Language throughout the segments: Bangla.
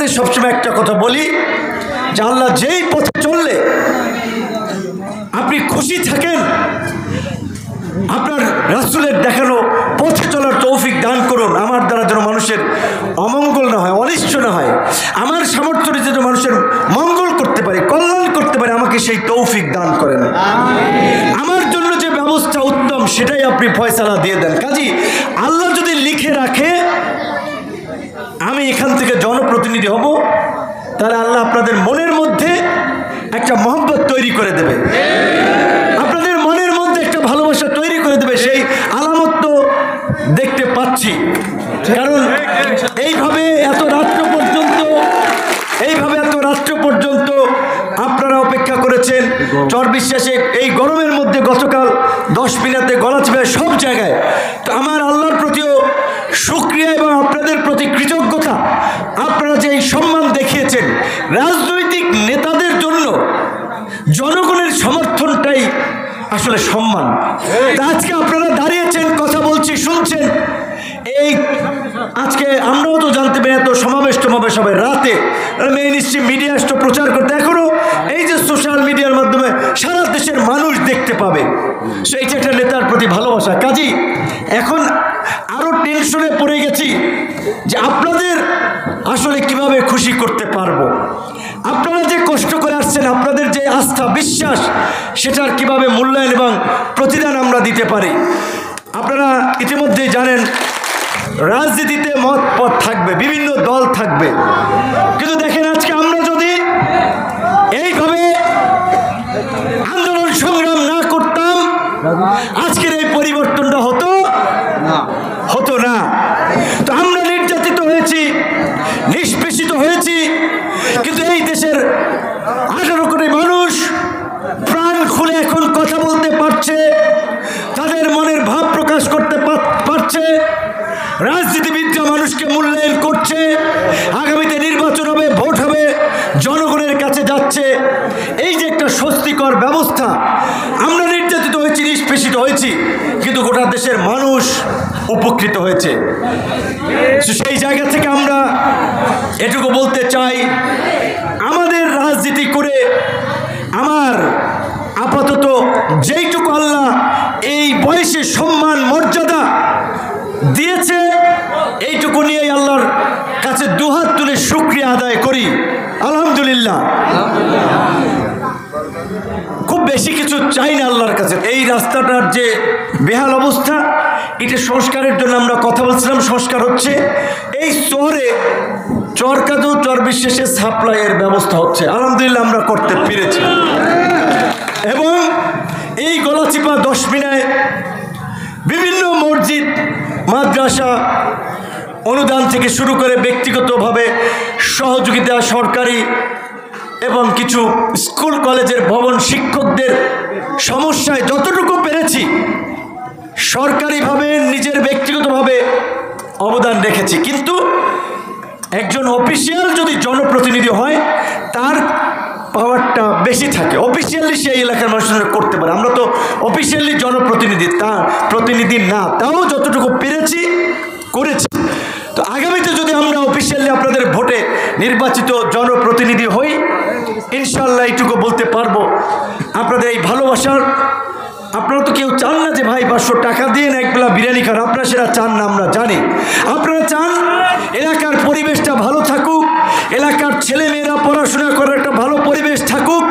বলতে সবসময় একটা কথা বলি যে আল্লাহ যেই পথে চললে আপনি খুশি থাকেন, আপনার রাসূলের দেখানো পথে চলার তৌফিক দান করুন। আমার দ্বারা যেন মানুষের অমঙ্গল না হয়, অনিষ্ট না হয়, আমার সামর্থ্যে যেন মানুষের মঙ্গল করতে পারে, কল্যাণ করতে পারে, আমাকে সেই তৌফিক দান করেন। আমার জন্য যে ব্যবস্থা উত্তম সেটাই আপনি ফয়সালা দিয়ে দেন। কাজী আল্লাহ যদি লিখে রাখে আমি এখান থেকে জনপ্রতিনিধি হব, তাহলে আল্লাহ আপনাদের মনের মধ্যে একটা মহব্বত তৈরি করে দেবে, আপনাদের মনের মধ্যে একটা ভালোবাসা তৈরি করে দেবে। সেই আলামত তো দেখতে পাচ্ছি, কারণ এইভাবে এত রাত্র পর্যন্ত আপনারা অপেক্ষা করেছেন। চর বিশ্বাসে এই গরমের মধ্যে গতকাল 10 মিনিটে গলাচিপায় সব জায়গায়, তো আমার আল্লাহর প্রতিও শুকরিয়া এবং আপনাদের প্রতি কৃতজ্ঞতা। আপনারা যে এই সম্মান দেখিয়েছেন, রাজনৈতিক নেতাদের জন্য জনগণের সমর্থনটাই আসলে সম্মান। আজকে আপনারা দাঁড়িয়েছেন, কথা বলছি, শুনছেন। এই আজকে আমরাও তো জানতে পারি এত সমাবেশ হবে রাতে, মেইন স্ট্রিম মিডিয়া আসতো প্রচার করতে, এখনো এই যে সোশ্যাল মিডিয়ার মাধ্যমে সারা দেশের মানুষ দেখতে পাবে। সেইটা একটা নেতার প্রতি ভালোবাসা। কাজী এখন আরো টেনশনে পড়ে গেছি যে আপনাদের আসলে কিভাবে খুশি করতে পারবো। আপনারা যে কষ্ট করে আসছেন, আপনাদের যে আস্থা বিশ্বাস, সেটার কিভাবে মূল্যায়ন এবং প্রতিদান আমরা দিতে পারি। আপনারা ইতিমধ্যেই জানেন রাজনীতিতে মত পথ থাকবে, বিভিন্ন দল থাকবে, কিন্তু দেখেন আজকে আমরা যদি এইভাবে আন্দোলন সংগ্রাম না করতাম আজকের এই পরিবর্তনটা হতো না। তো আমরা নির্যাতিত হয়েছি, নিষ্পেষিত হয়েছি, কিন্তু এই দেশের 18 কোটি মানুষ প্রাণ খুলে এখন কথা বলতে পারছে, তাদের মনের ভাব প্রকাশ করতে পারছে। রাজনীতিবিদরা মানুষকে মূল্যায়ন করছে, আগামীতে নির্বাচন হবে, ভোট হবে, জনগণের কাছে যাচ্ছে। এই যে একটা স্বস্তিকর ব্যবস্থা, আমরা নির্যাতিত হয়েছি, নিষ্পেষিত হয়েছি, কিন্তু গোটা দেশের মানুষ উপকৃত হয়েছে। সেই জায়গা থেকে আমরা এটুকু বলতে চাই, আমাদের রাজনীতি করে আমার আপাতত যেইটুকু আল্লাহ এই বয়সে সম্মান মর্যাদা দিয়েছে, এইটুকু নিয়েই আল্লাহর কাছে দুহাত তুলে শুকরিয়া আদায় করি। আলহামদুলিল্লাহ। খুব বেশি কিছু চাই না আল্লাহর কাছে। এই রাস্তাটার যে বেহাল অবস্থা, এটা সংস্কারের জন্য আমরা কথা বলছিলাম, সংস্কার হচ্ছে। এই শহরে চরকাদু চর বিশ্বাসের সাপ্লাইয়ের ব্যবস্থা হচ্ছে, আলহামদুলিল্লাহ আমরা করতে পেরেছি। এবং এই গলাচিপা 10 মিনায় বিভিন্ন মসজিদ, মাদ্রাসা অনুদান থেকে শুরু করে ব্যক্তিগতভাবে সহযোগিতা, সরকারি এবং কিছু স্কুল কলেজের ভবন, শিক্ষকদের সমস্যায় যতটুকু পেরেছি সরকারিভাবে, নিজের ব্যক্তিগতভাবে অবদান রেখেছি। কিন্তু একজন অফিসিয়াল যদি জনপ্রতিনিধি হয় তার পাওয়ারটা বেশি থাকে, অফিসিয়ালি সেই এলাকার মানুষের করতে পারে। আমরা তো অফিসিয়ালি জনপ্রতিনিধি, তার প্রতিনিধি না, তাও যতটুকু পেরেছি করেছি। তো আগামীতে যদি আমরা অফিসিয়ালি আপনাদের ভোটে নির্বাচিত জনপ্রতিনিধি হই, ইনশাল্লাহ এইটুকু বলতে পারবো আপনাদের এই ভালোবাসার। আপনারা তো কেউ চান না যে ভাই 500 টাকা দিয়ে না একবেলা বিরিয়ানি খান, আপনারা সেটা চান না, আমরা জানি। আপনারা চান এলাকার পরিবেশটা ভালো থাকুক, এলাকার ছেলেমেয়েরা পড়াশোনা করার একটা ভালো পরিবেশ থাকুক।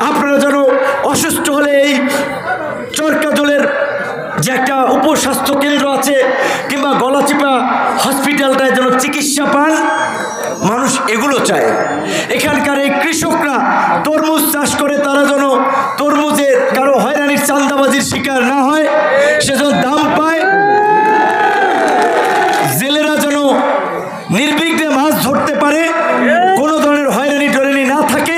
আপনারা যেন অসুস্থ হলে এই চরকাজলের যে একটা উপস্বাস্থ্য কেন্দ্র আছে কিংবা গলাচিপা হসপিটালটায় যেন চিকিৎসা পান, মানুষ এগুলো চায়। এখানকার এই কৃষকরা তরমুজ চাষ করে, তারা যেন তরমুজের কারো হয়রানির চাঁদাবাজির শিকার না হয়, সেজন্য দাম পায়। জেলেরা যেন নির্বিঘ্নে মাছ ধরতে পারে, কোনো ধরনের হয়রানি টয়রানি না থাকে।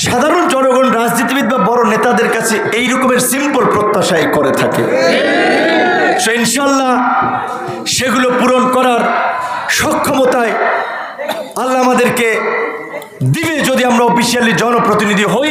সাধারণ জনগণ রাজনীতিবিদ বা বড় নেতাদের কাছে এই রকমের সিম্পল প্রত্যাশাই করে থাকে। ইনশাল্লাহ সেগুলো পূরণ করার সক্ষমতায় আল্লাহ আমাদেরকে দিবে যদি আমরা অফিসিয়ালি জনপ্রতিনিধি হই।